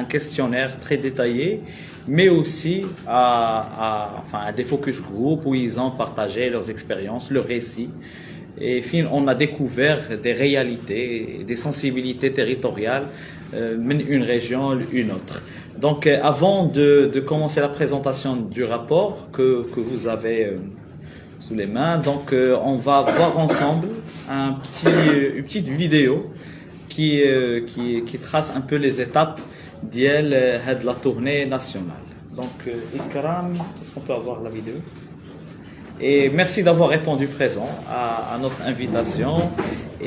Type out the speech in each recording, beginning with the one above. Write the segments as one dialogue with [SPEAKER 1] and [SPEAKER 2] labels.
[SPEAKER 1] un questionnaire très détaillé, mais aussi à des focus group où ils ont partagé leurs expériences, leurs récits. Et on a découvert des réalités, des sensibilités territoriales d'une région à une autre. Donc avant de commencer la présentation du rapport que vous avez sous les mains, donc on va voir ensemble une petite vidéo qui trace un peu les étapes de la tournée nationale. Donc Ikram, est-ce qu'on peut avoir la vidéo? Et merci d'avoir répondu présent à notre invitation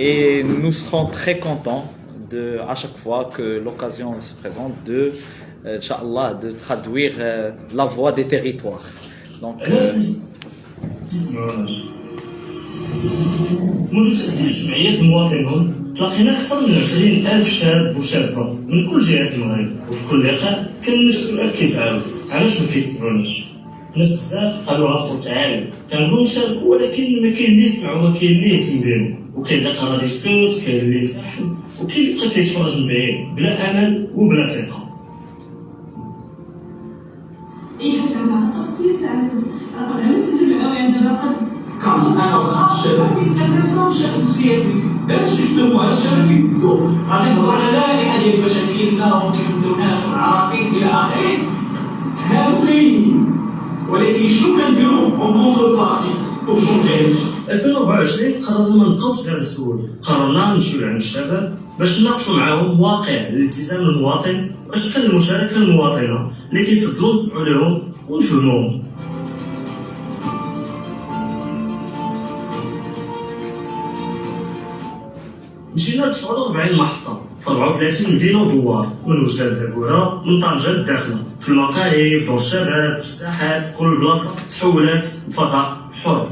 [SPEAKER 1] et nous serons très contents à chaque fois que l'occasion se présente Inch'Allah, de traduire la voix des territoires. Donc
[SPEAKER 2] منذ تأسيس جمعية المواطنون تلاقينا أكثر من 20,000 شاب وشابة من كل جهات المغرب، وفي كل لقاء كان نفس السؤال كيتعاود: علاش ما كيسمعوناش؟ الناس بزاف قالوها بصوت عالي، كنبغيو نشاركو ولكن ما كاين اللي يسمع وما كاين اللي يهتم بهم، وكاين اللي قرر يسكت، كاين اللي ينسحب، وكاين اللي بقى كيتفرج من بعيد بلا أمل وبلا ثقة.
[SPEAKER 3] اي حاجه عندها السياسه راه العمل الجمعوي عندنا قد
[SPEAKER 4] كان انا وخا الشباب يتكلموا الشأن السياسي باش جوستومون على الشباب يبدلوا غادي نهضروا على لائحه ديال مشاكلنا وما كيبدلوناش والعراقيل الى اخره. هادو كاينين ولكن شنو كنديروا اون كونتر بارتي بور شونجي هادشي؟
[SPEAKER 2] 2024 قررنا ما نبقاوش غير نسولوا، قررنا نمشيو لعند الشباب باش نناقشوا معاهم واقع الالتزام المواطن واشكال المشاركه المواطنه اللي كيفضلوا نسمعوا لهم ونفهموهم. مشينا ل 49 محطه في 34 مدينه ودوار، من وجده لزاكوره، من طنجه للداخله، في المقاهي، في دور الشباب، في الساحات، كل بلاصه تحولات لفضاء حر.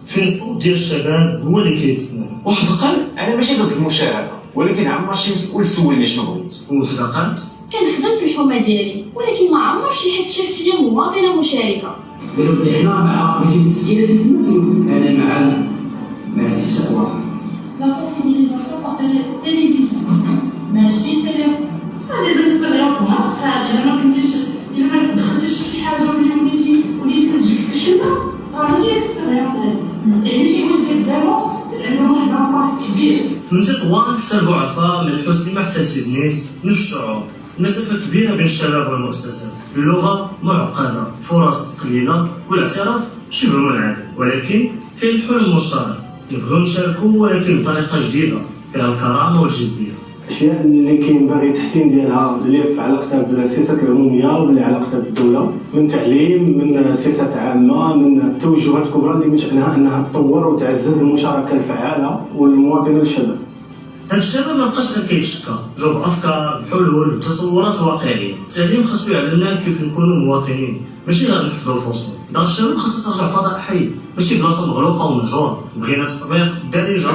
[SPEAKER 2] فين الصوت ديال الشباب هو اللي كيتسمع. واحد قال:
[SPEAKER 4] انا ماشي ضد المشاركه ولكن عمر شي مسؤول سولني شنو بغيت.
[SPEAKER 2] وحده قالت:
[SPEAKER 5] كنخدم في الحومه ديالي ولكن ما عمر شي حد شاف فيا مواطنه مشاركه.
[SPEAKER 4] قالوا بلي هنا مع الرجل السياسي تمثل، انا مع السياسه واحد.
[SPEAKER 3] لا سنسيبيليزاسيون باغ تيليفزيون ماشي تيليفون. هذه ديسبيريونس هذه الا ما كنتيش الا ما دخلتيش في شي حاجه وليتي كتجيك في الحلم راه ماشي اكسبيريونس هذه، يعني شي واحد فريمون تعلم واحد لامباكت كبير.
[SPEAKER 2] من تطوان حتى البعفاء، من الحسيمه حتى لتيزنيت، من الشعوب، مسافه كبيره بين الشباب والمؤسسات، اللغه معقده، فرص قليله، والاعتراف شبه منعدم، ولكن كاين حلم مشترك، نبغيو نشاركوا ولكن بطريقه جديده فيها الكرامه والجديه.
[SPEAKER 6] الاشياء اللي كينبغي التحسين ديالها اللي في علاقتها بالسياسات العموميه واللي علاقتها بالدوله، من تعليم، من سياسات عامه، من توجهات كبرى اللي من شأنها انها تطور وتعزز المشاركه الفعاله والمواطنه للشباب.
[SPEAKER 2] هاد الشباب ما بقاش غير كيتشكى، جاو بافكار، بحلول، بتصورات واقعيه. التعليم خاصو يعلمنا كيف نكونوا مواطنين، ماشي غير نحفظوا الفصول. دار الشباب خاصها ترجع فضاء حي، ماشي بلاصه مغلوقه ومهجوره. بغينا تطبيق في الدارجه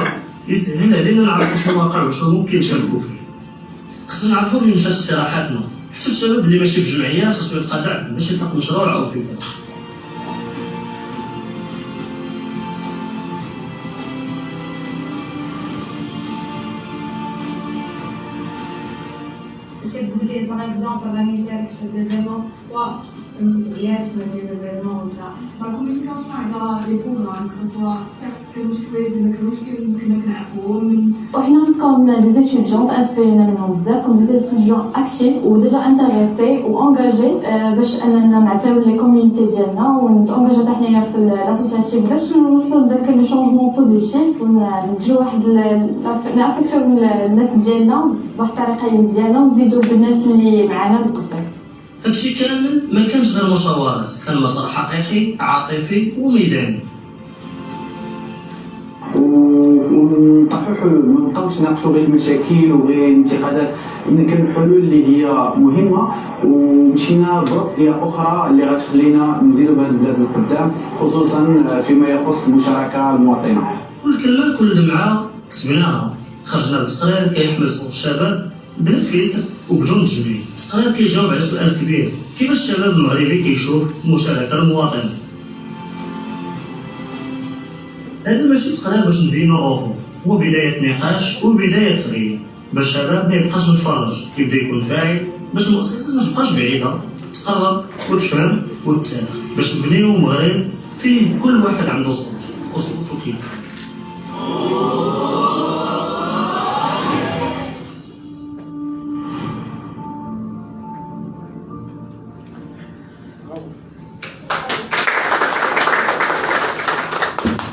[SPEAKER 2] يسهل علينا نعرفوا شنو واقع وشنو ممكن نشاركوا فيه. خصنا نعرفوا فين مشات اقتراحاتنا، حتى الشباب اللي ماشي في جمعيه خاصو يلقى دعم باش يطلق مشروع او فكره.
[SPEAKER 3] كتقول لي باغ اكزومبل راني شاركت في ديفيلوبمون تمثيليات ولا ديفيلوبمون ولا لا كومونيكاسيون على لي بروغرام سوا سيرت كانوا كويس ما كانوش كنا كنعرفوهم.
[SPEAKER 5] وحنا كوم دي ستوديونت انسبيرينا منهم بزاف، كوم دي ستوديون اكتيف وديجا انتريسي وانجاجي باش اننا نعتاو لي كوميونيتي ديالنا ونتانجاجا حتى حنايا في لاسوسياسيون باش نوصلوا لذاك لو شونجمون بوزيتيف ونديروا واحد نافكتو الناس ديالنا بواحد الطريقه مزيانه ونزيدوا بالناس اللي معنا لقدام.
[SPEAKER 2] هادشي كامل ما كانش غير مشاورات، كان مسار حقيقي عاطفي وميداني.
[SPEAKER 6] ونطرحوا حلول، ما نبقاوش ناقشوا غير المشاكل وغير الانتقادات، ان كانوا حلول اللي هي مهمه ومشينا برؤيه اخرى اللي غتخلينا نزيدوا بهذا البلاد للقدام، خصوصا فيما يخص المشاركه المواطنه.
[SPEAKER 2] كل كلمه كل دمعه كتبناها، خرجنا بتقرير كيحمل صوت الشباب بلا فلتر وبدون تجميل. التقرير كيجاوب على سؤال كبير: كيفاش الشباب المغربي كيشوف المشاركه المواطنه؟ هذا ماشي تقرير باش نزينو اوفر، هو بدايه نقاش وبدايه تغيير. باش الشباب ما يبقاش متفرج يبدا يكون فاعل باش المؤسسات ما تبقاش بعيده تقرب وتفهم وتتابع باش نبنيو مغرب فيه كل واحد عنده صوت وصوته كيتسمع.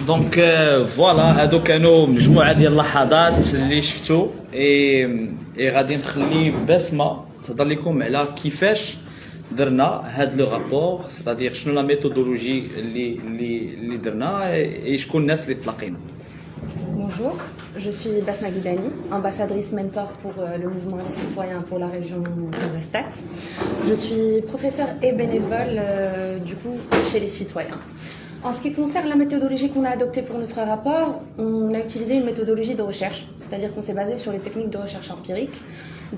[SPEAKER 1] دونك فوالا هادو كانوا مجموعه ديال اللحظات اللي شفتو اي غادي نخلي بسمه تهضر لكم على كيفاش درنا هاد لو رابور سيتادير شنو لا ميثودولوجي اللي درنا اي شكون الناس اللي تلاقينا.
[SPEAKER 7] Bonjour, je suis Basma Guidani, ambassadrice mentor pour le mouvement Les Citoyens pour la région Casa-Stat. Je suis professeure et bénévole du coup chez Les Citoyens. En ce qui concerne la méthodologie qu'on a adoptée pour notre rapport, on a utilisé une méthodologie de recherche, c'est-à-dire qu'on s'est basé sur les techniques de recherche empirique.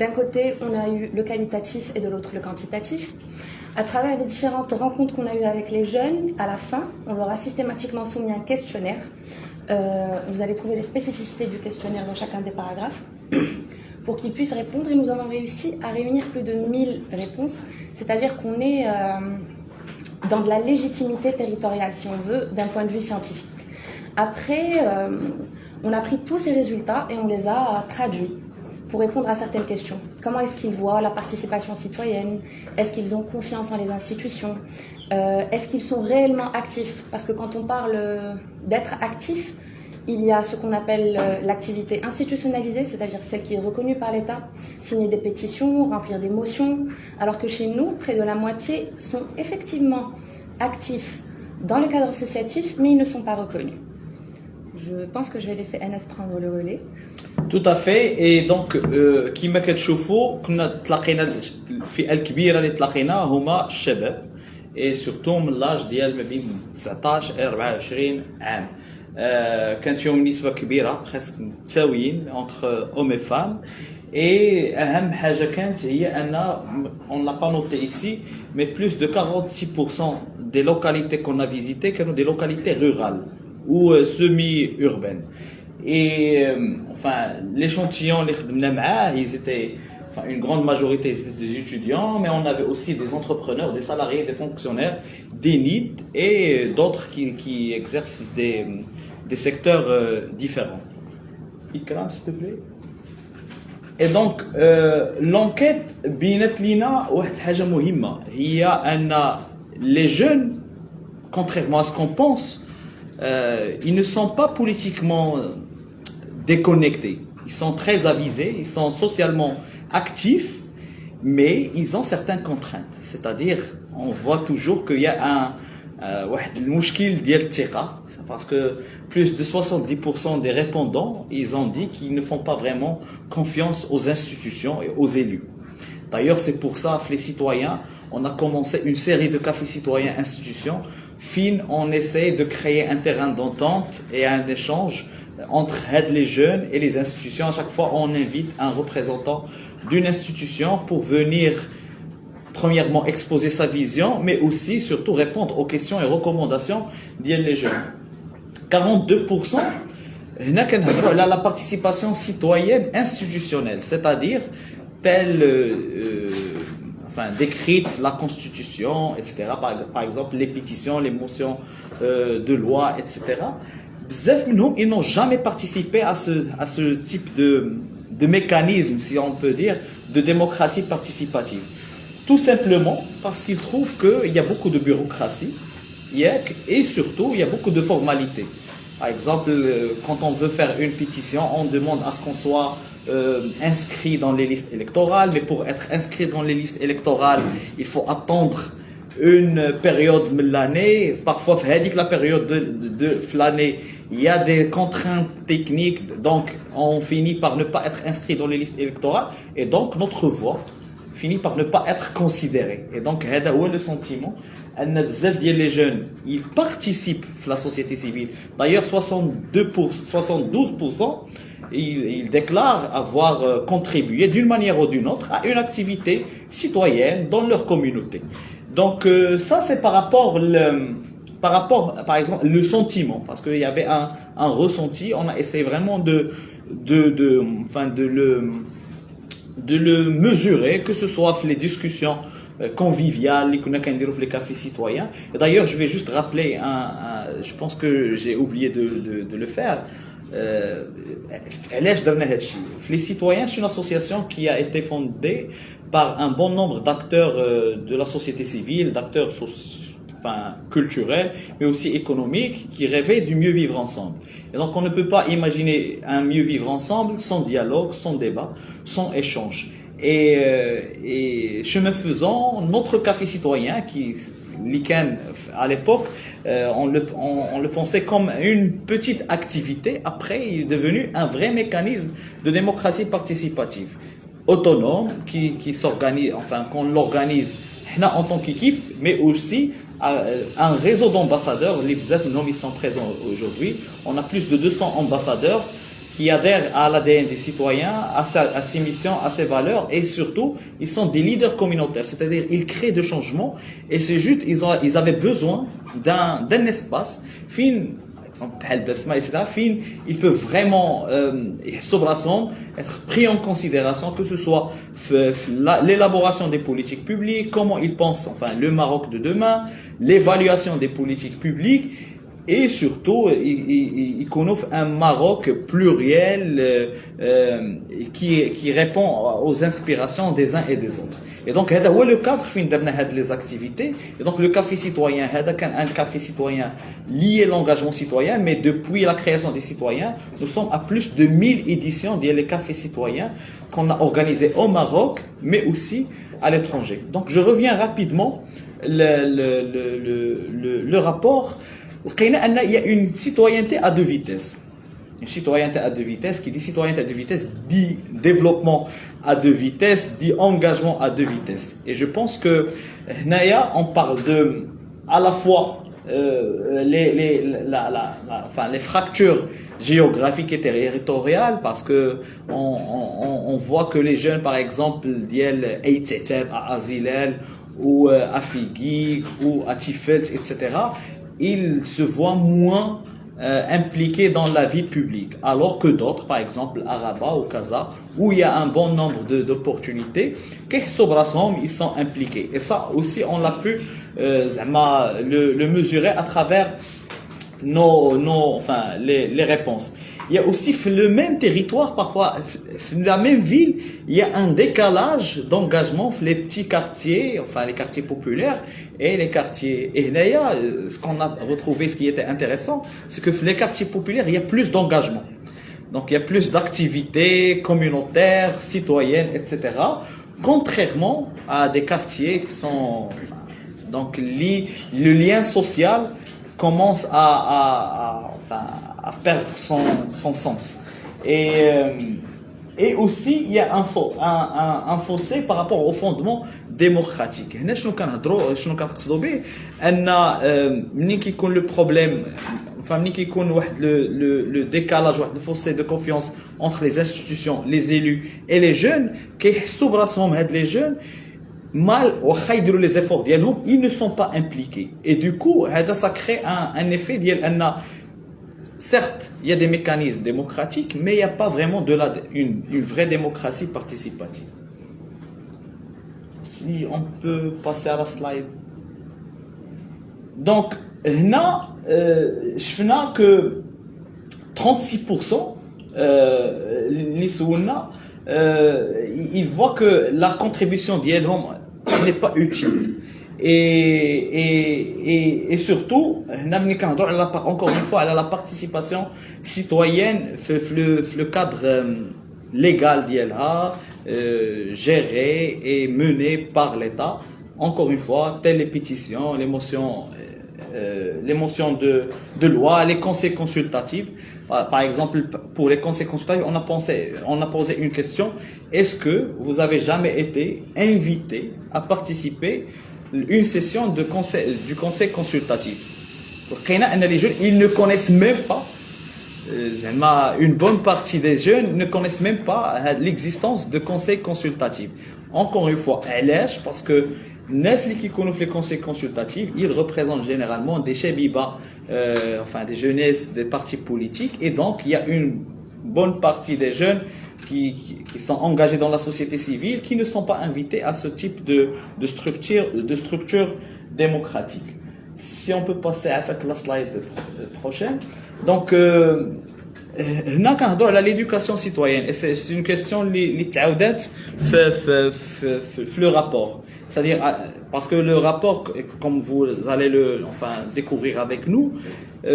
[SPEAKER 7] D'un côté, on a eu le qualitatif et de l'autre le quantitatif. À travers les différentes rencontres qu'on a eues avec les jeunes, à la fin, on leur a systématiquement soumis un questionnaire. Vous allez trouver les spécificités du questionnaire dans chacun des paragraphes pour qu'ils puissent répondre et nous avons réussi à réunir plus de 1000 réponses, c'est-à-dire qu'on est dans de la légitimité territoriale, si on veut, d'un point de vue scientifique. Après, on a pris tous ces résultats et on les a traduits pour répondre à certaines questions. Comment est-ce qu'ils voient la participation citoyenne? Est-ce qu'ils ont confiance en les institutions? Est-ce qu'ils sont réellement actifs? Parce que quand on parle d'être actif, il y a ce qu'on appelle l'activité institutionnalisée, c'est-à-dire celle qui est reconnue par l'État, signer des pétitions, remplir des motions, alors que chez nous, près de la moitié sont effectivement actifs dans le cadre associatif, mais ils ne sont pas reconnus. Je pense que je vais laisser NS prendre le relais.
[SPEAKER 1] Tout à fait. Et donc كيما كتشوفوا كنا تلاقينا الفئه الكبيره اللي تلاقينا هما الشباب اي سورتو من لاج ديال ما بين 19 الى 24 عام. كانت فيهم نسبه كبيره خاص متساويين entre hommes et femmes. Et اهم حاجه كانت هي ان on l'a pas noté ici mais plus de 46% des localités qu'on a visitées كانوا des localités rurales ou semi-urbaines. Et enfin l'échantillon اللي خدمنا معاه ils étaient enfin une grande majorité c'était des étudiants mais on avait aussi des entrepreneurs, des salariés, des fonctionnaires, des NIT et d'autres qui exercent des secteurs différents. Ikram s'il te plaît. Et donc l'enquête بينت لينا واحد حاجه مهمه هي ان les jeunes contrairement à ce qu'on pense ils ne sont pas politiquement déconnectés. Ils sont très avisés, ils sont socialement actifs, mais ils ont certaines contraintes. C'est-à-dire, on voit toujours qu'il y a واحد المشكل ديال الثقة parce que plus de 70% des répondants, ils ont dit qu'ils ne font pas vraiment confiance aux institutions et aux élus. D'ailleurs, c'est pour ça, les citoyens, on a commencé une série de cafés citoyens institutions. On essaie de créer un terrain d'entente et un échange entre les jeunes et les institutions. À chaque fois, on invite un représentant d'une institution pour venir, premièrement, exposer sa vision, mais aussi, surtout, répondre aux questions et recommandations des jeunes. 42%, هنا كنهضروا على la participation citoyenne institutionnelle, c'est-à-dire telle décrite la Constitution, etc. Par exemple, les pétitions, les motions de loi, etc. Bzaf minhom, ils n'ont jamais participé à ce type de mécanisme, si on peut dire, de démocratie participative. Tout simplement parce qu'ils trouvent qu'il y a beaucoup de bureaucratie et surtout il y a beaucoup de formalités. Par exemple, quand on veut faire une pétition, on demande à ce qu'on soit inscrit dans les listes électorales, mais pour être inscrit dans les listes électorales, il faut attendre une période de l'année. Parfois, la période de l'année, il y a des contraintes techniques, donc on finit par ne pas être inscrit dans les listes électorales, et donc notre voix finit par ne pas être considérée. Et donc, c'est le sentiment. Les jeunes, ils participent à la société civile. D'ailleurs, 72%, ils déclarent avoir contribué d'une manière ou d'une autre à une activité citoyenne dans leur communauté. Donc ça, c'est par rapport, par exemple, le sentiment. Parce qu'il y avait un ressenti. On a essayé vraiment de le mesurer, que ce soit les discussions conviviales, les cafés citoyens. Et d'ailleurs, je vais juste rappeler je pense que j'ai oublié de le faire. Les Citoyens, c'est une association qui a été fondée par un bon nombre d'acteurs de la société civile, d'acteurs culturels, mais aussi économiques, qui rêvaient du mieux vivre ensemble. Et donc, on ne peut pas imaginer un mieux vivre ensemble sans dialogue, sans débat, sans échange. Et chemin faisant, notre café citoyen, à l'époque, on le pensait comme une petite activité. Après, il est devenu un vrai mécanisme de démocratie participative, autonome, qui s'organise, qu'on l'organise en tant qu'équipe, mais aussi un réseau d'ambassadeurs. Les noms ils sont présents aujourd'hui. On a plus de 200 ambassadeurs qui adhèrent à l'ADN des citoyens, à ses missions, à ses valeurs, et surtout, ils sont des leaders communautaires, c'est-à-dire ils créent des changements, et c'est juste, ils avaient besoin d'un espace, par exemple, etc., ils peuvent vraiment, être pris en considération, que ce soit l'élaboration des politiques publiques, comment ils pensent, le Maroc de demain, l'évaluation des politiques publiques, et surtout, il connaît un Maroc pluriel qui répond aux inspirations des uns et des autres. Et donc, c'est le cadre les activités. Et donc, le café citoyen, c'est un café citoyen lié à l'engagement citoyen, mais depuis la création des citoyens, nous sommes à plus de 1000 éditions des cafés citoyens qu'on a organisés au Maroc, mais aussi à l'étranger. Donc, je reviens rapidement le rapport. Il y a une citoyenneté à deux vitesses. Une citoyenneté à deux vitesses, qui dit citoyenneté à deux vitesses, dit développement à deux vitesses, dit engagement à deux vitesses. Et je pense que Naya, on parle à la fois les fractures géographiques et territoriales, parce que on voit que les jeunes, par exemple, à Azilel, ou à Figui, ou à Tifelt, etc., ils se voient moins impliqués dans la vie publique, alors que d'autres, par exemple à Rabat ou Casa, où il y a un bon nombre d'opportunités, ils sont impliqués. Et ça aussi, on l'a pu le mesurer à travers les réponses. Il y a aussi le même territoire, parfois, la même ville, il y a un décalage d'engagement entre les petits quartiers, les quartiers populaires et les quartiers. Et d'ailleurs, ce qu'on a retrouvé, ce qui était intéressant, c'est que les quartiers populaires, il y a plus d'engagement. Donc, il y a plus d'activités communautaires, citoyennes, etc. Contrairement à des quartiers qui sont, donc, le lien social commence à perdre son sens. Et aussi, il y a un fossé par rapport au fondement démocratique. هنا شنو كنقصدوا به ان ملي كيكون لو بروبليم ملي كيكون واحد le décalage, واحد الفوسé de confiance entre les institutions, les élus et les jeunes, كيحسوا براسهم هاد les jeunes mal واخا يديروا les efforts ديالهم, ils ne sont pas impliqués. Et du coup, ça crée un effet ديال ان certes, il y a des mécanismes démocratiques, mais il n'y a pas vraiment une vraie démocratie participative. Si on peut passer à la slide. Donc, là, je fais que 36% ils voient que la contribution d'Yelhom n'est pas utile. Et surtout, encore une fois, à la participation citoyenne, le cadre légal d'ILA, géré et mené par l'État. Encore une fois, telles les pétitions, les motions de loi, les conseils consultatifs. Par exemple, pour les conseils consultatifs, on a posé une question. Est-ce que vous avez jamais été invité à participer une session du conseil consultatif? Les jeunes, ils ne connaissent même pas, une bonne partie des jeunes ne connaissent même pas l'existence de conseil consultatif. Encore une fois, parce que qui connaissent les conseils consultatifs, ils représentent généralement des chébiba, des jeunesses des partis politiques, et donc il y a bonne partie des jeunes qui sont engagés dans la société civile, qui ne sont pas invités à ce type de structure démocratique. Si on peut passer avec la slide prochaine. Donc, هنا كنهضروا على l'éducation citoyenne et c'est une question اللي تعاودت في le rapport. C'est-à-dire parce que le rapport, comme vous allez le découvrir avec nous,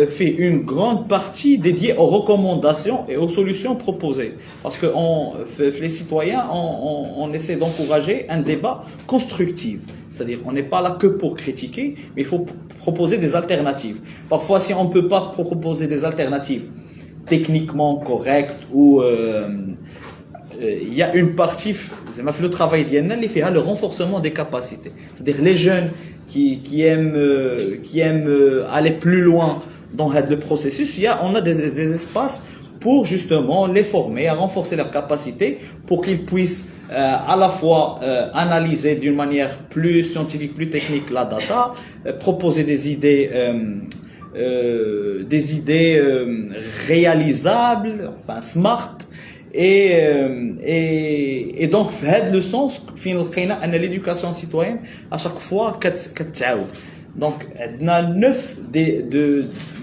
[SPEAKER 1] fait une grande partie dédiée aux recommandations et aux solutions proposées. Parce que les citoyens, on essaie d'encourager un débat constructif. C'est-à-dire, on n'est pas là que pour critiquer, mais il faut proposer des alternatives. Parfois, si on ne peut pas proposer des alternatives techniquement correctes ou il y a une partie, le travail d'Yanna, il fait le renforcement des capacités. C'est-à-dire les jeunes qui aiment aller plus loin dans le processus, on a des espaces pour justement les former, à renforcer leurs capacités pour qu'ils puissent à la fois analyser d'une manière plus scientifique, plus technique la data, proposer des idées réalisables, enfin smart, et donc dans le sens l'éducation citoyenne à chaque fois donc on a 9 des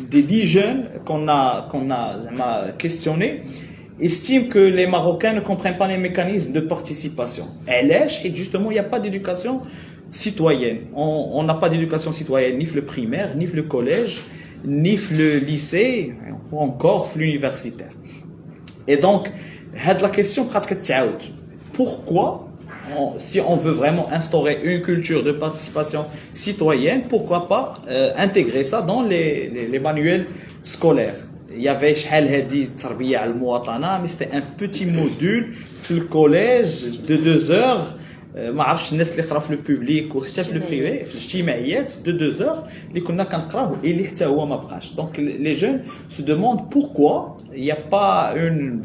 [SPEAKER 1] 10 jeunes qu'on a questionnés estiment que les Marocains ne comprennent pas les mécanismes de participation. Et justement, il n'y a pas d'éducation citoyenne. On n'a pas d'éducation citoyenne ni le primaire, ni le collège, ni le lycée, ou encore l'universitaire. Et donc, la question pourquoi, si on veut vraiment instaurer une culture de participation citoyenne, pourquoi pas intégrer ça dans les manuels scolaires? Il y avait mais c'était un petit module dans le collège de 2 heures. ما عرفتش الناس اللي قراو في لو بوبليك وحتى في لو بريفي في الاجتماعيات de 2 heures اللي كنا كنقراوه اللي حتى هو ما بقاش. Donc les jeunes se demandent pourquoi il n'y a pas une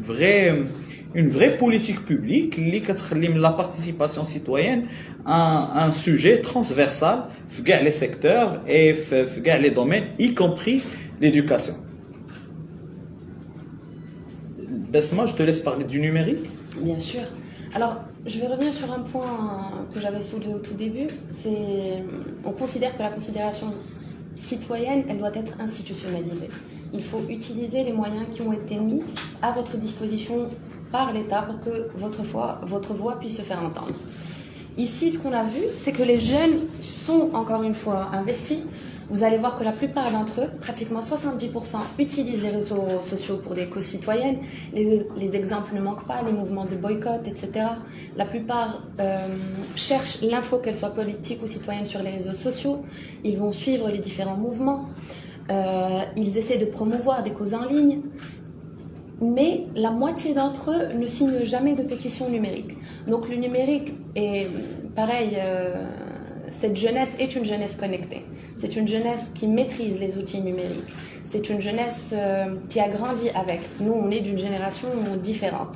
[SPEAKER 1] vraie politique publique اللي كتخلي من la participation citoyenne un sujet transversal في كاع les secteurs et في كاع les domaines y compris l'éducation. Besma, je te laisse parler du numérique.
[SPEAKER 7] Bien sûr. Alors, je vais revenir sur un point que j'avais soulevé au tout début. On considère que la considération citoyenne, elle doit être institutionnalisée. Il faut utiliser les moyens qui ont été mis à votre disposition par l'État pour que votre voix puisse se faire entendre. Ici, ce qu'on a vu, c'est que les jeunes sont encore une fois investis. Vous allez voir que la plupart d'entre eux, pratiquement 70%, utilisent les réseaux sociaux pour des causes citoyennes. Les exemples ne manquent pas, les mouvements de boycott, etc. La plupart cherchent l'info, qu'elle soit politique ou citoyenne, sur les réseaux sociaux. Ils vont suivre les différents mouvements. Ils essaient de promouvoir des causes en ligne. Mais la moitié d'entre eux ne signent jamais de pétition numérique. Donc le numérique est pareil... cette jeunesse est une jeunesse connectée. C'est une jeunesse qui maîtrise les outils numériques. C'est une jeunesse qui a grandi avec. Nous, on est d'une génération différente.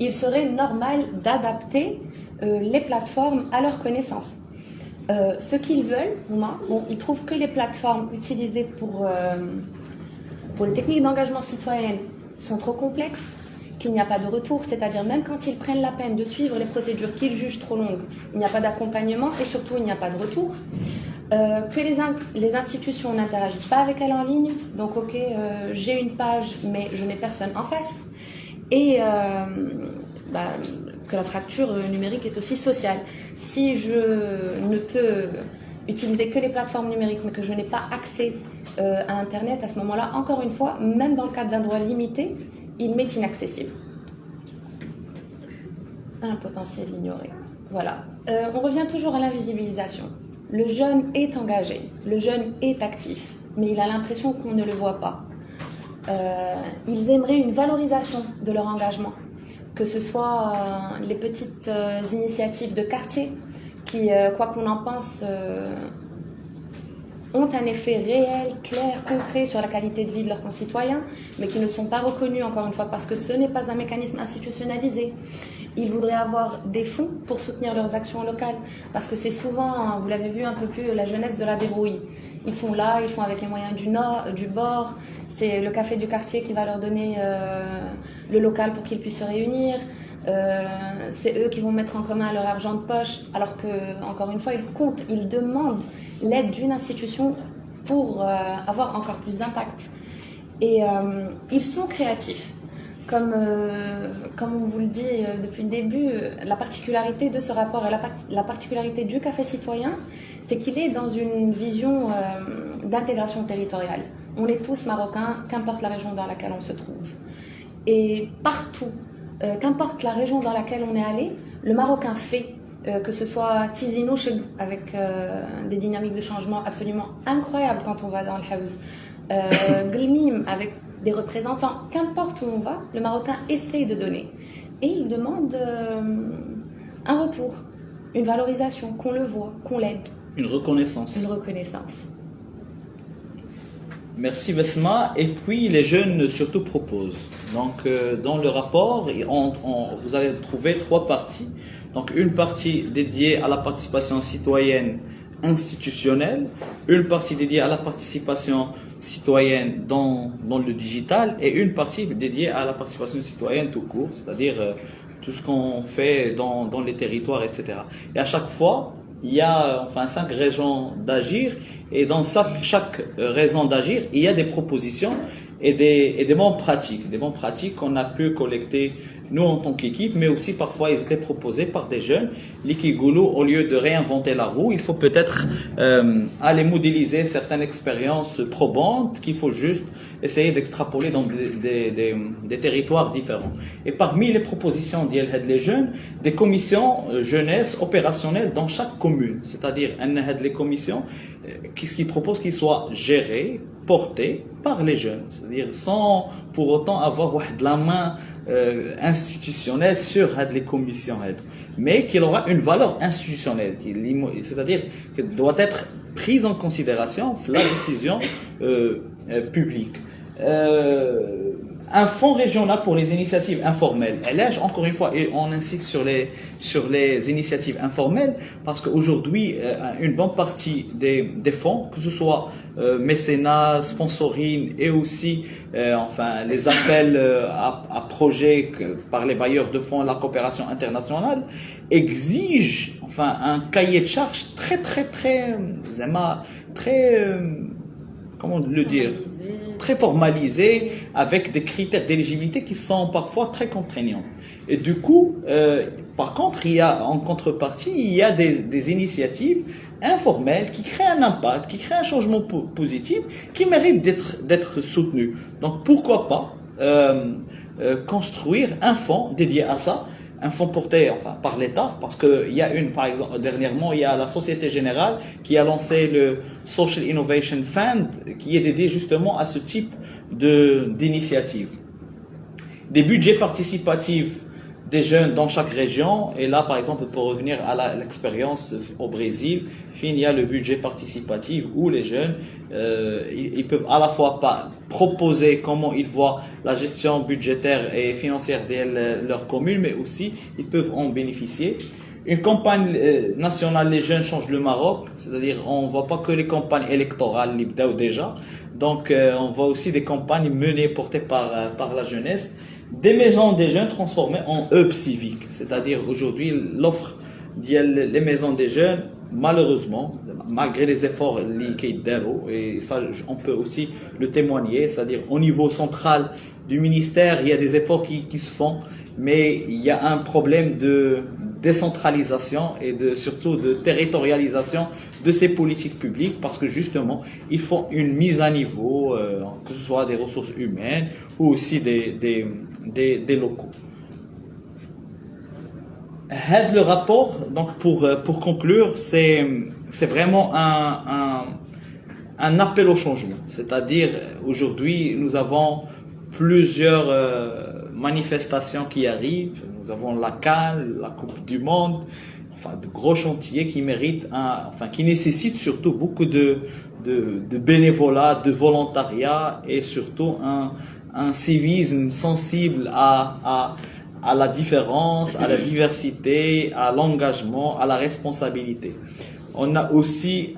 [SPEAKER 7] Il serait normal d'adapter les plateformes à leur connaissance. Ce qu'ils veulent, ils trouvent que les plateformes utilisées pour les techniques d'engagement citoyen sont trop complexes, qu'il n'y a pas de retour, c'est-à-dire même quand ils prennent la peine de suivre les procédures qu'ils jugent trop longues, il n'y a pas d'accompagnement et surtout il n'y a pas de retour. Que les institutions n'interagissent pas avec elles en ligne, donc j'ai une page mais je n'ai personne en face, et que la fracture numérique est aussi sociale. Si je ne peux utiliser que les plateformes numériques mais que je n'ai pas accès à Internet, à ce moment-là, encore une fois, même dans le cadre d'un droit limité, il m'est inaccessible. Un potentiel ignoré. Voilà. On revient toujours à l'invisibilisation. Le jeune est engagé, le jeune est actif, mais il a l'impression qu'on ne le voit pas. Ils aimeraient une valorisation de leur engagement, que ce soit les petites initiatives de quartier qui, quoi qu'on en pense, ont un effet réel, clair, concret sur la qualité de vie de leurs concitoyens, mais qui ne sont pas reconnus, encore une fois, parce que ce n'est pas un mécanisme institutionnalisé. Ils voudraient avoir des fonds pour soutenir leurs actions locales, parce que c'est souvent, vous l'avez vu un peu plus, la jeunesse de la débrouille. Ils sont là, ils font avec les moyens du bord. C'est le café du quartier qui va leur donner le local pour qu'ils puissent se réunir. C'est eux qui vont mettre en commun leur argent de poche, alors que, encore une fois, ils demandent l'aide d'une institution pour avoir encore plus d'impact. Et ils sont créatifs. Comme on vous le dit depuis le début, la particularité de ce rapport et la particularité du café citoyen, c'est qu'il est dans une vision d'intégration territoriale. On est tous marocains, qu'importe la région dans laquelle on se trouve. Et partout, qu'importe la région dans laquelle on est allé, le Marocain fait, que ce soit Tizi Ouzou avec des dynamiques de changement absolument incroyables quand on va dans le house, Glimim avec des représentants, qu'importe où on va, le Marocain essaie de donner. Et il demande un retour, une valorisation, qu'on le voit, qu'on l'aide.
[SPEAKER 1] Une reconnaissance.
[SPEAKER 7] Une reconnaissance.
[SPEAKER 1] Merci Besma. Et puis les jeunes surtout proposent. Donc dans le rapport, vous allez trouver 3 parties. Donc une partie dédiée à la participation citoyenne institutionnelle, une partie dédiée à la participation citoyenne dans le digital et une partie dédiée à la participation citoyenne tout court, c'est-à-dire tout ce qu'on fait dans les territoires, etc. Et à chaque fois, il y a 5 raisons d'agir et dans chaque raison d'agir, il y a des propositions et des bons pratiques qu'on a pu collecter nous en tant qu'équipe, mais aussi parfois ils étaient proposés par des jeunes. L'Ikigoulou, au lieu de réinventer la roue, il faut peut-être aller modéliser certaines expériences probantes qu'il faut juste essayer d'extrapoler dans des territoires différents. Et parmi les propositions des jeunes, des commissions jeunesse opérationnelles dans chaque commune, c'est-à-dire les commissions, qu'est-ce qu'ils proposent qu'ils soient gérées, portées par les jeunes, c'est-à-dire sans pour autant avoir de la main institutionnelle sur les commissions, mais qu'il aura une valeur institutionnelle, c'est-à-dire qu'elle doit être prise en considération la décision publique. Un fonds régional pour les initiatives informelles. Et là, encore une fois, on insiste sur les initiatives informelles parce qu'aujourd'hui, une bonne partie des fonds, que ce soit mécénat, sponsoring et aussi les appels à projets par les bailleurs de fonds, la coopération internationale, exigent un cahier de charges très comment le dire, très formalisé, avec des critères d'éligibilité qui sont parfois très contraignants. Et du coup, par contre, en contrepartie, il y a des initiatives informelles qui créent un impact, qui créent un changement positif, qui méritent d'être soutenues. Donc pourquoi pas construire un fonds dédié à ça, un fonds porté par l'État, parce qu'il y a par exemple, dernièrement, il y a la Société Générale qui a lancé le Social Innovation Fund, qui est dédié justement à ce type d'initiative. Des budgets participatifs des jeunes dans chaque région, et là par exemple pour revenir à l'expérience au Brésil, il y a le budget participatif où les jeunes ils peuvent à la fois proposer comment ils voient la gestion budgétaire et financière de leur commune, mais aussi ils peuvent en bénéficier. Une campagne nationale Les Jeunes changent le Maroc, c'est-à-dire on ne voit pas que les campagnes électorales déjà, donc on voit aussi des campagnes menées, portées par la jeunesse. Des maisons des jeunes transformées en hub civiques, c'est-à-dire aujourd'hui l'offre des maisons des jeunes, malheureusement, malgré les efforts et ça on peut aussi le témoigner, c'est-à-dire au niveau central du ministère, il y a des efforts qui se font, mais il y a un problème de décentralisation et surtout de territorialisation de ces politiques publiques, parce que justement il faut une mise à niveau, que ce soit des ressources humaines ou aussi des locaux. Le rapport, donc pour conclure, c'est vraiment un appel au changement, c'est-à-dire aujourd'hui nous avons plusieurs manifestations qui arrivent, nous avons la CAN, la Coupe du Monde, de gros chantiers qui méritent qui nécessitent surtout beaucoup de bénévolat, de volontariat et surtout un civisme sensible à à la différence, à la diversité, à l'engagement, à la responsabilité. On a aussi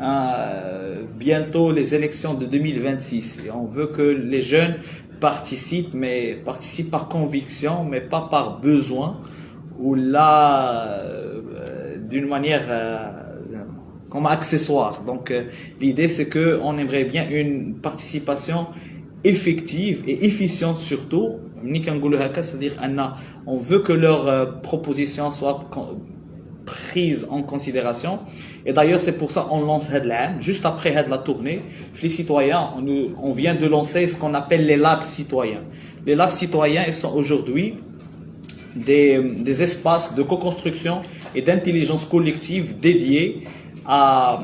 [SPEAKER 1] bientôt les élections de 2026 et on veut que les jeunes participent, mais participent par conviction, mais pas par besoin, ou là, d'une manière comme accessoire. Donc, l'idée, c'est qu'on aimerait bien une participation effective et efficiente surtout. C'est-à-dire on veut que leurs propositions soient prises en considération. Et d'ailleurs, c'est pour ça qu'on lance Headland. Juste après la tournée, les citoyens, on vient de lancer ce qu'on appelle les labs citoyens. Les labs citoyens, ils sont aujourd'hui des espaces de co-construction et d'intelligence collective dédiés à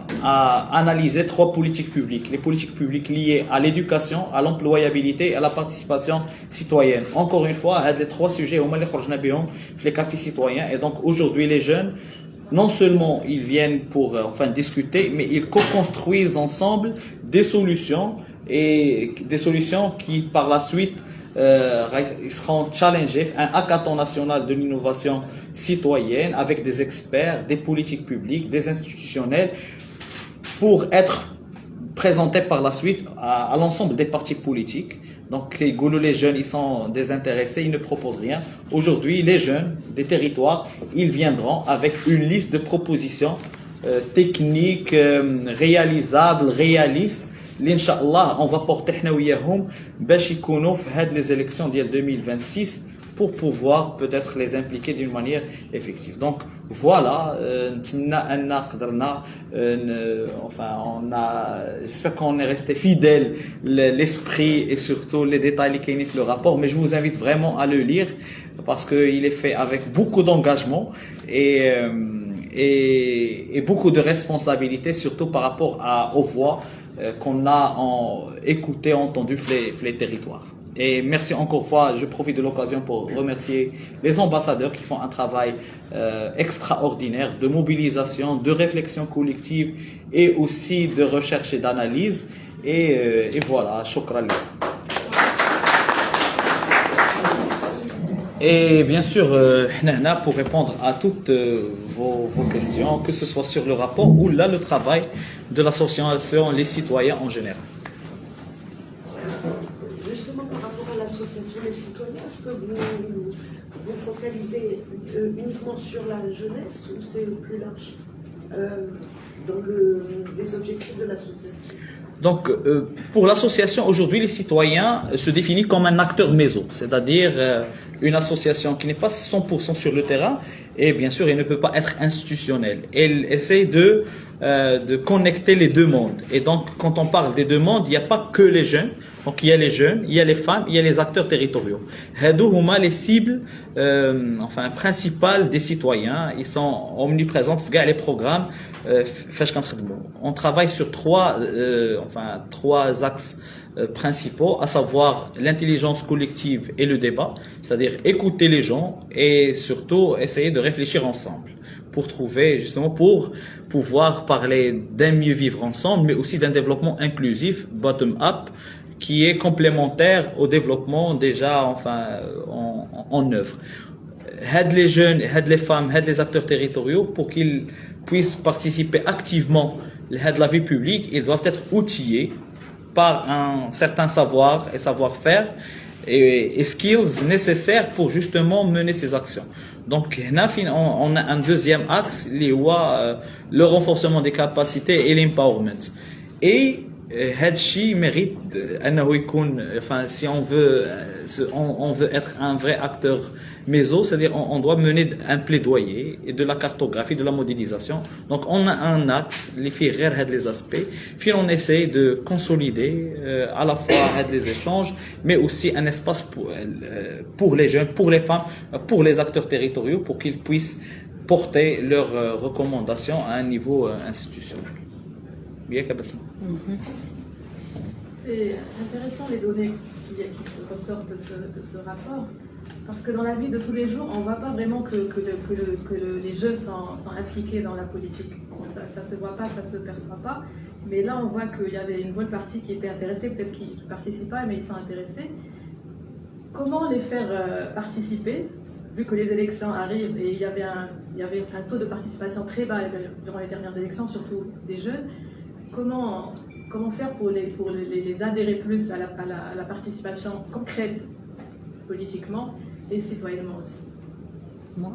[SPEAKER 1] analyser 3 politiques publiques. Les politiques publiques liées à l'éducation, à l'employabilité et à la participation citoyenne. Encore une fois, les 3 sujets, les cafés citoyens. Et donc aujourd'hui, les jeunes, non seulement ils viennent pour discuter, mais ils co-construisent ensemble des solutions et des solutions qui par la suite ils seront challengés, un hackathon national de l'innovation citoyenne avec des experts, des politiques publiques, des institutionnels pour être présentés par la suite à l'ensemble des partis politiques. Donc les jeunes, ils sont désintéressés, ils ne proposent rien. Aujourd'hui, les jeunes des territoires, ils viendront avec une liste de propositions techniques, réalisables, réalistes. L'Inch'Allah, on va porter حناوياهم باش يكونوا في هاد les élections de 2026 pour pouvoir peut-être les impliquer d'une manière effective. Donc voilà, j'espère qu'on est resté fidèle l'esprit et surtout les détails qui sont dans le rapport, mais je vous invite vraiment à le lire parce qu'il est fait avec beaucoup d'engagement et beaucoup de responsabilité, surtout par rapport aux voix qu'on a écouté, entendu les territoires. Et merci encore une fois, je profite de l'occasion pour remercier les ambassadeurs qui font un travail extraordinaire de mobilisation, de réflexion collective et aussi de recherche et d'analyse. Et voilà, shukran. Et bien sûr, pour répondre à toutes vos questions, que ce soit sur le rapport ou là le travail de l'association Les Citoyens en général.
[SPEAKER 8] Justement, par rapport à l'association Les Citoyens, est-ce que vous focalisez uniquement sur la jeunesse ou c'est plus large dans les objectifs de l'association?
[SPEAKER 1] Donc, pour l'association, aujourd'hui, les citoyens se définissent comme un acteur méso, c'est-à-dire une association qui n'est pas 100% sur le terrain et bien sûr, elle ne peut pas être institutionnelle. Elle essaie de connecter les deux mondes. Et donc, quand on parle des deux mondes, il n'y a pas que les jeunes. Donc, il y a les jeunes, il y a les femmes, il y a les acteurs territoriaux. Hadou huma les cibles principales des citoyens. Ils sont omniprésents dans les programmes. On travaille sur trois axes principaux, à savoir l'intelligence collective et le débat, c'est-à-dire écouter les gens et surtout essayer de réfléchir ensemble pour trouver, justement, pour pouvoir parler d'un mieux vivre ensemble, mais aussi d'un développement inclusif, bottom-up, qui est complémentaire au développement déjà en œuvre. Aide les jeunes, aide les femmes, aide les acteurs territoriaux pour qu'ils puissent participer activement à la vie publique. Ils doivent être outillés par un certain savoir et savoir-faire et skills nécessaires pour justement mener ces actions. Donc, on a un deuxième axe, le renforcement des capacités et l'empowerment. Et Hadchi mérite, si on veut être un vrai acteur méso, c'est-à-dire on doit mener un plaidoyer et de la cartographie, de la modélisation. Donc on a un axe, les filles les aspects, puis on essaie de consolider à la fois les échanges, mais aussi un espace pour les jeunes, pour les femmes, pour les acteurs territoriaux, pour qu'ils puissent porter leurs recommandations à un niveau institutionnel. Bien, Kabasma.
[SPEAKER 9] C'est intéressant les données qui se ressortent de ce rapport, parce que dans la vie de tous les jours, on ne voit pas vraiment que les jeunes sont impliqués dans la politique. Ça ne se voit pas, ça ne se perçoit pas, mais là on voit qu'il y avait une bonne partie qui était intéressée, peut-être qui ne participent pas, mais ils sont intéressés. Comment les faire participer vu que les élections arrivent et il y avait un taux de participation très bas durant les dernières élections, surtout des jeunes, comment faire pour les adhérer plus à la participation concrète politiquement et citoyennement aussi?
[SPEAKER 7] Moi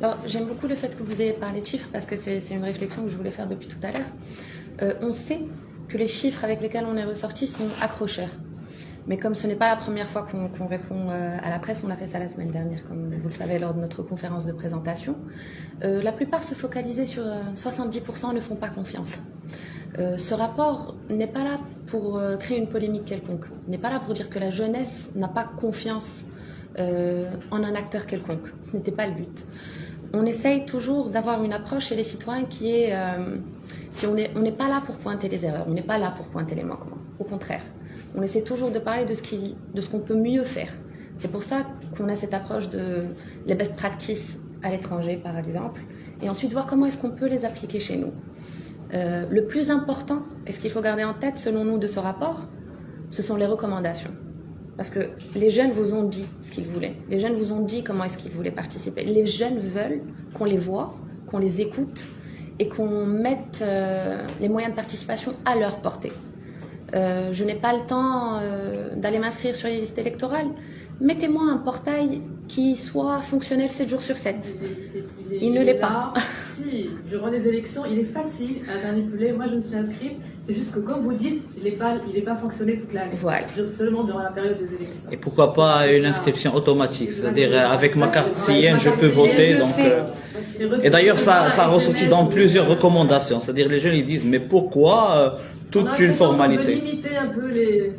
[SPEAKER 7] Alors, j'aime beaucoup le fait que vous ayez parlé de chiffres parce que c'est une réflexion que je voulais faire depuis tout à l'heure. On sait que les chiffres avec lesquels on est ressorti sont accrocheurs. Mais comme ce n'est pas la première fois qu'on répond à la presse, on a fait ça la semaine dernière, comme vous le savez, lors de notre conférence de présentation. La plupart se focalisaient sur 70% ne font pas confiance. Ce rapport n'est pas là pour créer une polémique quelconque, n'est pas là pour dire que la jeunesse n'a pas confiance en un acteur quelconque. Ce n'était pas le but. On essaye toujours d'avoir une approche chez les citoyens qui est... si on n'est pas là pour pointer les erreurs, on n'est pas là pour pointer les manquements. Au contraire, on essaie toujours de parler de ce qu'on peut mieux faire. C'est pour ça qu'on a cette approche de les best practices à l'étranger, par exemple, et ensuite voir comment est-ce qu'on peut les appliquer chez nous. Le plus important, et ce qu'il faut garder en tête, selon nous, de ce rapport, ce sont les recommandations. Parce que les jeunes vous ont dit ce qu'ils voulaient. Les jeunes vous ont dit comment est-ce qu'ils voulaient participer. Les jeunes veulent qu'on les voit, qu'on les écoute et qu'on mette les moyens de participation à leur portée. Je n'ai pas le temps d'aller m'inscrire sur les listes électorales. Mettez-moi un portail qui soit fonctionnel 7 jours sur 7. Il ne l'est pas.
[SPEAKER 9] Si, durant les élections, il est facile à manipuler. Moi, je me suis inscrite. C'est juste que, comme vous dites, il n'est pas fonctionné toute l'année.
[SPEAKER 7] Voilà.
[SPEAKER 9] Seulement durant la période des élections.
[SPEAKER 1] Et pourquoi pas une inscription automatique? C'est-à-dire, avec ma carte CIN, je peux voter. Donc, et d'ailleurs, ça a ressorti dans plusieurs recommandations. C'est-à-dire, les jeunes, ils disent, mais pourquoi toute une formalité?
[SPEAKER 9] On peut limiter un peu les...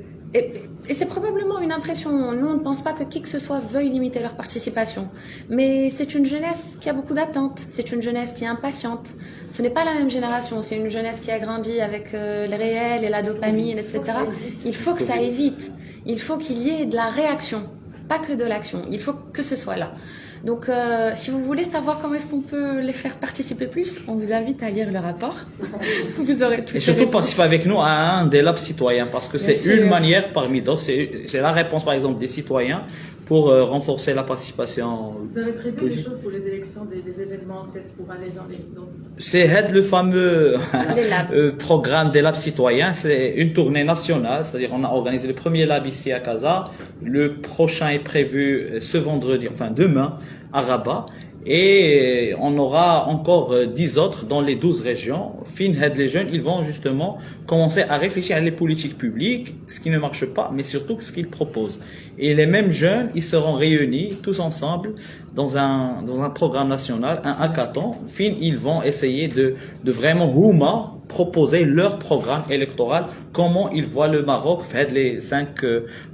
[SPEAKER 7] Et c'est probablement une impression. Nous, on ne pense pas que qui que ce soit veuille limiter leur participation. Mais c'est une jeunesse qui a beaucoup d'attentes. C'est une jeunesse qui est impatiente. Ce n'est pas la même génération. C'est une jeunesse qui a grandi avec les réels et la dopamine, etc. Il faut que ça aille vite. Il faut qu'il y ait de la réaction, pas que de l'action. Il faut que ce soit là. Donc, si vous voulez savoir comment est-ce qu'on peut les faire participer plus, on vous invite à lire le rapport. Vous aurez tout.
[SPEAKER 1] Et surtout participer avec nous à un des labs citoyens, parce que c'est une manière parmi d'autres. C'est la réponse, par exemple, des citoyens pour renforcer la participation.
[SPEAKER 9] Vous avez prévu des choses pour les élections, des événements peut-être pour aller dans les...
[SPEAKER 1] C'est le fameux programme des labs citoyens. C'est une tournée nationale, c'est-à-dire on a organisé le premier lab ici à Casa. Le prochain est prévu ce vendredi, enfin demain, à Rabat. Et on aura encore 10 autres dans les 12 régions. Les jeunes, ils vont justement commencer à réfléchir à les politiques publiques, ce qui ne marche pas, mais surtout ce qu'ils proposent. Et les mêmes jeunes, ils seront réunis tous ensemble dans un programme national, un hackathon. Ils vont essayer de vraiment proposer leur programme électoral, comment ils voient le Maroc faire les 5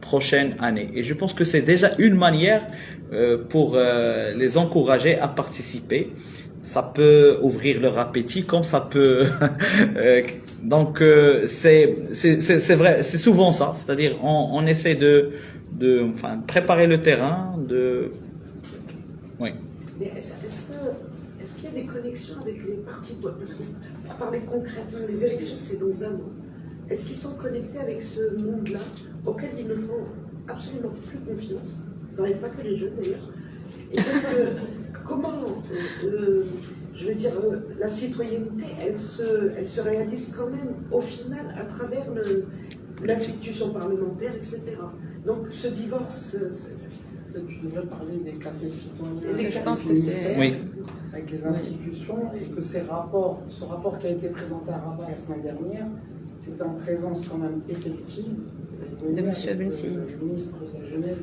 [SPEAKER 1] prochaines années. Et je pense que c'est déjà une manière pour les encourager à participer. Ça peut ouvrir leur appétit, comme ça peut... donc c'est vrai, c'est souvent ça. C'est-à-dire on essaie de préparer le terrain, oui.
[SPEAKER 8] Mais est-ce qu'il y a des connexions avec les partis politiques? Parce que pour parler concrètement, les élections, c'est dans un an. Est-ce qu'ils sont connectés avec ce monde-là, auquel ils ne font absolument plus confiance? Il n'y a pas que les jeunes d'ailleurs. Et donc, comment, je veux dire, la citoyenneté, elle se réalise quand même au final à travers l'institution parlementaire, etc. Donc ce divorce...
[SPEAKER 10] Tu devrais parler des cafés citoyens.
[SPEAKER 7] Je pense que c'est...
[SPEAKER 1] Oui.
[SPEAKER 10] Avec les institutions, et que ce rapport qui a été présenté à Rabat la semaine dernière, c'était en présence quand même effective
[SPEAKER 7] de M. Ben Saïd.
[SPEAKER 10] Le ministre de la Jeunesse,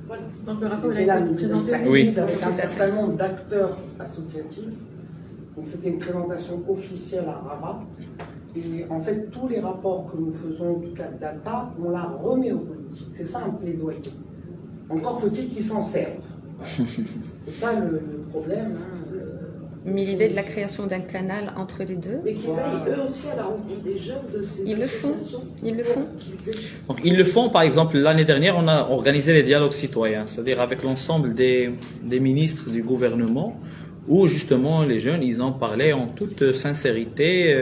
[SPEAKER 10] voilà.
[SPEAKER 9] Donc le rapport a été présenté
[SPEAKER 10] avec un certain nombre d'acteurs associatifs. Donc c'était une présentation officielle à Rabat. Et en fait, tous les rapports que nous faisons, toute la data, on la remet aux politiques. C'est ça un plaidoyer. Encore faut-il qu'ils s'en servent. C'est ça le problème.
[SPEAKER 7] Mais l'idée de la création d'un canal entre les deux...
[SPEAKER 8] Mais qu'ils aillent eux aussi à la rencontre des jeunes de ces associations.
[SPEAKER 7] Ils le font.
[SPEAKER 1] Donc, ils le font, par exemple, l'année dernière, on a organisé les dialogues citoyens, c'est-à-dire avec l'ensemble des ministres du gouvernement, où justement les jeunes, ils ont parlé en toute sincérité,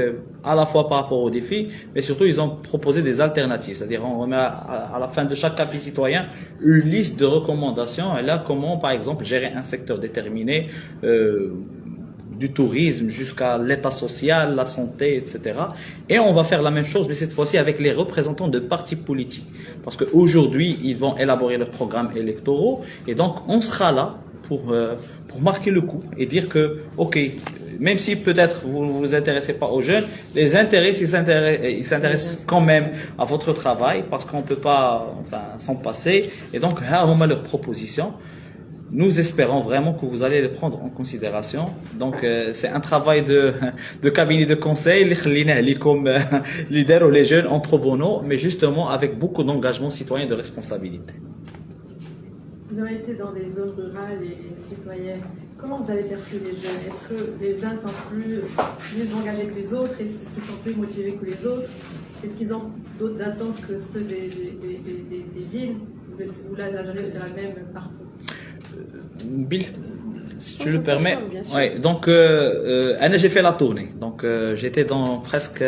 [SPEAKER 1] à la fois par rapport aux défis, mais surtout ils ont proposé des alternatives. C'est-à-dire on remet à la fin de chaque café citoyen une liste de recommandations, et là comment par exemple gérer un secteur déterminé, du tourisme jusqu'à l'état social, la santé, etc. Et on va faire la même chose, mais cette fois-ci avec les représentants de partis politiques. Parce qu'aujourd'hui, ils vont élaborer leurs programmes électoraux, et donc on sera là pour marquer le coup et dire que, ok, même si peut-être vous ne vous intéressez pas aux jeunes, les intéressés, ils s'intéressent quand même à votre travail, parce qu'on ne peut pas s'en passer. Et donc, on a leurs propositions. Nous espérons vraiment que vous allez les prendre en considération. Donc, c'est un travail de cabinet de conseil, comme leader ou les jeunes en pro bono, mais justement avec beaucoup d'engagement citoyen et de responsabilité.
[SPEAKER 9] Vous avez été dans des zones rurales et citoyennes. Comment vous avez perçu les jeunes? Est-ce que les uns sont plus engagés que les autres? Est-ce qu'ils sont plus motivés que les autres? Est-ce qu'ils ont d'autres attentes que ceux des villes? Ou là, la jeunesse est la même partout?
[SPEAKER 1] Bill, si tu le permets. Ouais, donc, j'ai fait la tournée. Donc, j'étais dans presque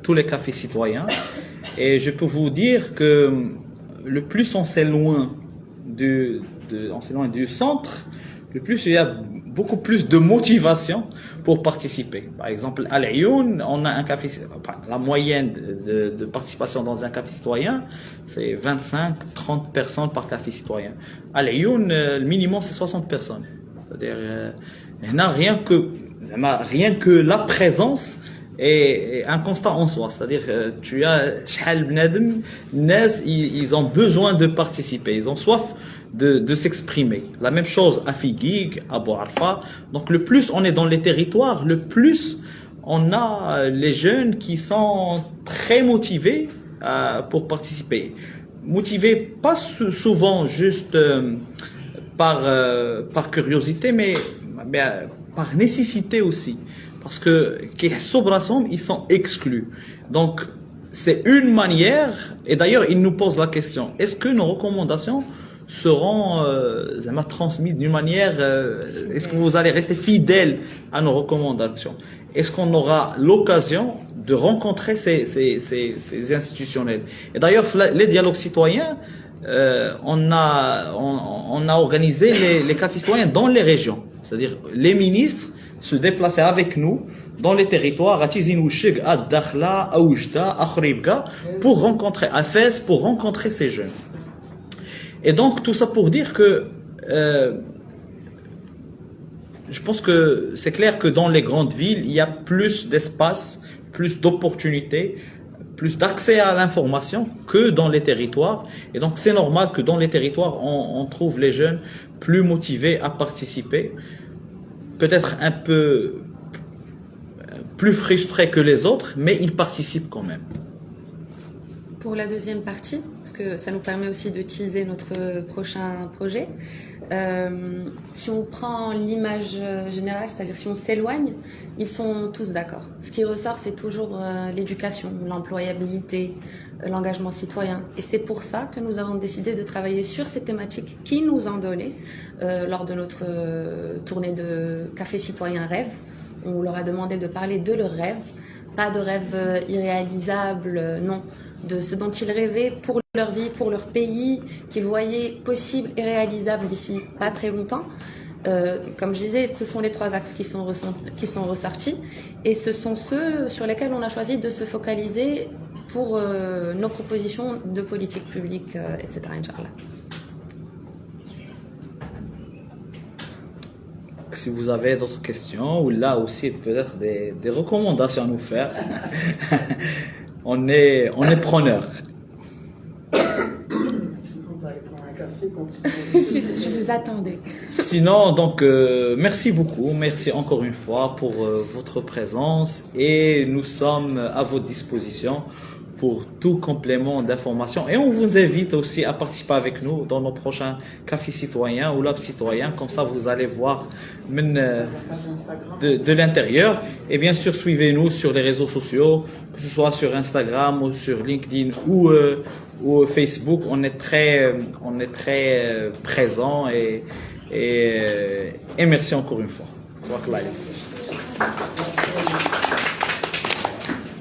[SPEAKER 1] tous les cafés citoyens. Et je peux vous dire que le plus on s'éloigne du centre, le plus il y a beaucoup plus de motivation pour participer. Par exemple, à Lyon, on a un café, la moyenne de participation dans un café citoyen, c'est 25-30 personnes par café citoyen. À Lyon, le minimum, c'est 60 personnes. C'est-à-dire, rien que la présence est un constat en soi. C'est-à-dire, tu as, ils ont besoin de participer, ils ont soif de s'exprimer. La même chose à Figuig, à Bouarfa. Donc le plus on est dans les territoires, le plus on a les jeunes qui sont très motivés pour participer. Motivés pas souvent juste par curiosité, mais par nécessité aussi. Parce que ils sont exclus. Donc c'est une manière, et d'ailleurs ils nous posent la question, est-ce que nos recommandations seront transmises d'une manière, est-ce que vous allez rester fidèles à nos recommandations? Est-ce qu'on aura l'occasion de rencontrer ces institutionnels? Et d'ailleurs, les dialogues citoyens, on a organisé les cafés citoyens dans les régions. C'est-à-dire, les ministres se déplaçaient avec nous dans les territoires, à Tizinouchig, à Dakhla, à Oujda, à Khribga, pour rencontrer, à Fès, pour rencontrer ces jeunes. Et donc, tout ça pour dire que je pense que c'est clair que dans les grandes villes, il y a plus d'espace, plus d'opportunités, plus d'accès à l'information que dans les territoires. Et donc, c'est normal que dans les territoires, on trouve les jeunes plus motivés à participer, peut-être un peu plus frustrés que les autres, mais ils participent quand même.
[SPEAKER 7] Pour la deuxième partie, parce que ça nous permet aussi de teaser notre prochain projet, si on prend l'image générale, c'est-à-dire si on s'éloigne, ils sont tous d'accord. Ce qui ressort, c'est toujours l'éducation, l'employabilité, l'engagement citoyen. Et c'est pour ça que nous avons décidé de travailler sur ces thématiques qui nous ont donné lors de notre tournée de Café Citoyen Rêve. On leur a demandé de parler de leurs rêves, pas de rêves irréalisables, non, de ce dont ils rêvaient pour leur vie, pour leur pays, qu'ils voyaient possible et réalisable d'ici pas très longtemps. Comme je disais, ce sont les trois axes qui sont ressortis et ce sont ceux sur lesquels on a choisi de se focaliser pour nos propositions de politique publique, etc. Inch'Allah.
[SPEAKER 1] Si vous avez d'autres questions ou là aussi peut-être des recommandations à nous faire, on est preneur.
[SPEAKER 7] Je vous attendais.
[SPEAKER 1] Sinon, donc, merci beaucoup. Merci encore une fois pour votre présence et nous sommes à votre disposition pour tout complément d'information. Et on vous invite aussi à participer avec nous dans nos prochains cafés citoyens ou labs citoyens. Comme ça, vous allez voir de l'intérieur. Et bien sûr, suivez-nous sur les réseaux sociaux, que ce soit sur Instagram ou sur LinkedIn ou Facebook. On est très présents et merci encore une fois. work life.